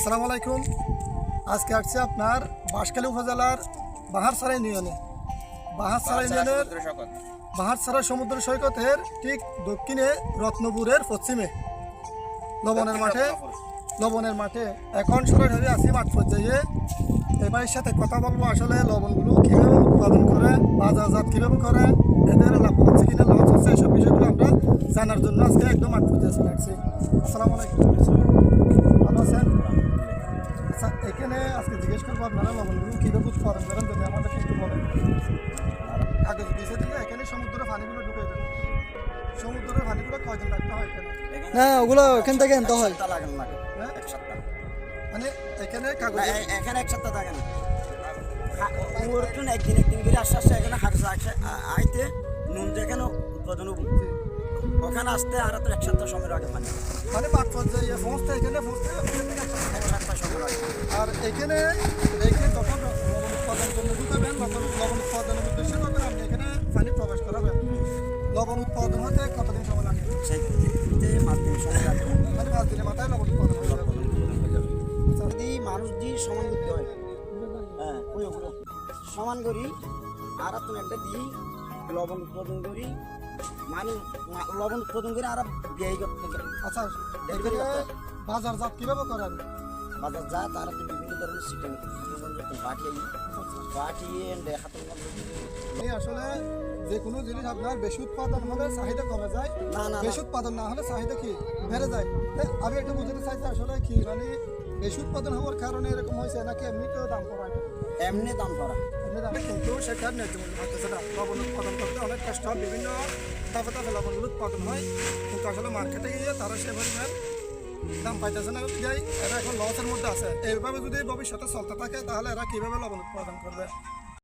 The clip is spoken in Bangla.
আসসালামু আলাইকুম। আজকে আসছে আপনার বাঁশখালী উপজেলার বাহারছড়া ইউনিয়নে। বাহারছড়া সমুদ্র সৈকতের ঠিক দক্ষিণে রত্নপুরের পশ্চিমে লবণের মাঠে এখন সরাসরি আছি মাঠ পর্যায়ে। এবার সাথে কথা বলবো আসলে লবণগুলো কীভাবে উৎপাদন করে, বাজারজাত কীভাবে করে, এদের লাভ হচ্ছে কিনা লস হচ্ছে, এসব বিষয়গুলো আমরা জানার জন্য আজকে একদম মাঠ পর্যায়ে চলে আসছি। আসসালামু আলাইকুম, ভালো আছেন? আচ্ছা, এখানে আজকে জিজ্ঞেস করবো আপনারা লবণগুলো কীভাবে উৎপাদন করেন, যদি আমাদেরকে একটু বলেন। কাগজ বিষয় দিলে এখানে সমুদ্রের পানিগুলো ঢুকে যাবে। সমুদ্রের পানিগুলো কয়দিন রাখতে হয় এখানে? না, ওগুলো এখান থেকে আনতে হয়। হ্যাঁ, এক সপ্তাহ। মানে এখানে কাগজ এখানে এক সপ্তাহ থাকে না। একদিন করে আস্তে আস্তে এখানে আইতে নুন যেখানে উৎপাদন ওখানে আসতে আর তো এক সপ্তাহ সময় লাগে পানি, মানে মাঠ পর্যায়ে পৌঁছতে এখানে পৌঁছতে এক সপ্তাহ সময় লাগে। আর এখানে রেখে যখন লবণ উৎপাদনের জন্য ঢুকাবেন, লবণ উৎপাদনের উদ্দেশ্যে করবেন, আপনি এখানে পানি প্রবেশ করাবেন। লবণ উৎপাদন হতে কতদিন সময় লাগে? সেই 5 দিন সময় লাগে। মানে 5 দিনের মাথায় লবণ উৎপাদন হয়ে যাবে। যদি মানুষ দিয়ে সমান করতে হয়, হ্যাঁ সমান করি আর তুমি একটা দিই লবণ উৎপাদন করি, মানে লবণ উৎপাদন করে আর ব্যয় করতে হবে। আচ্ছা, এখানে বাজারজাত কীভাবে করেন? বাজার যা তারা তো বিভিন্ন ধরনের সিস্টেম পাঠিয়ে এই আসলে যে কোনো জিনিস আপনার বেশি উৎপাদন হলে চাহিদা কমে যায়, না বেশি উৎপাদন না হলে চাহিদা কি বেড়ে যায়। আমি একটু বুঝতে চাইছি আসলে কি, মানে বেশি উৎপাদন হওয়ার কারণে এরকম হয়েছে নাকি এমনিতেও দাম কমায়? এমনি দাম করা কিন্তু সেটা ন্যায্য মূল্য পাচ্ছে না। লবণ উৎপাদন করতে অনেক কষ্ট হয়, বিভিন্ন ধাপে ধাপে লবণগুলো উৎপাদন হয়, কিন্তু আসলে মার্কেটে গিয়ে তারা সে পরিমাণ দাম পাইতেছে না। যাই এরা এখন লসের মধ্যে আছে। এইভাবে যদি ভবিষ্যতে চলতে থাকে তাহলে এরা কীভাবে লবণ উৎপাদন করবে?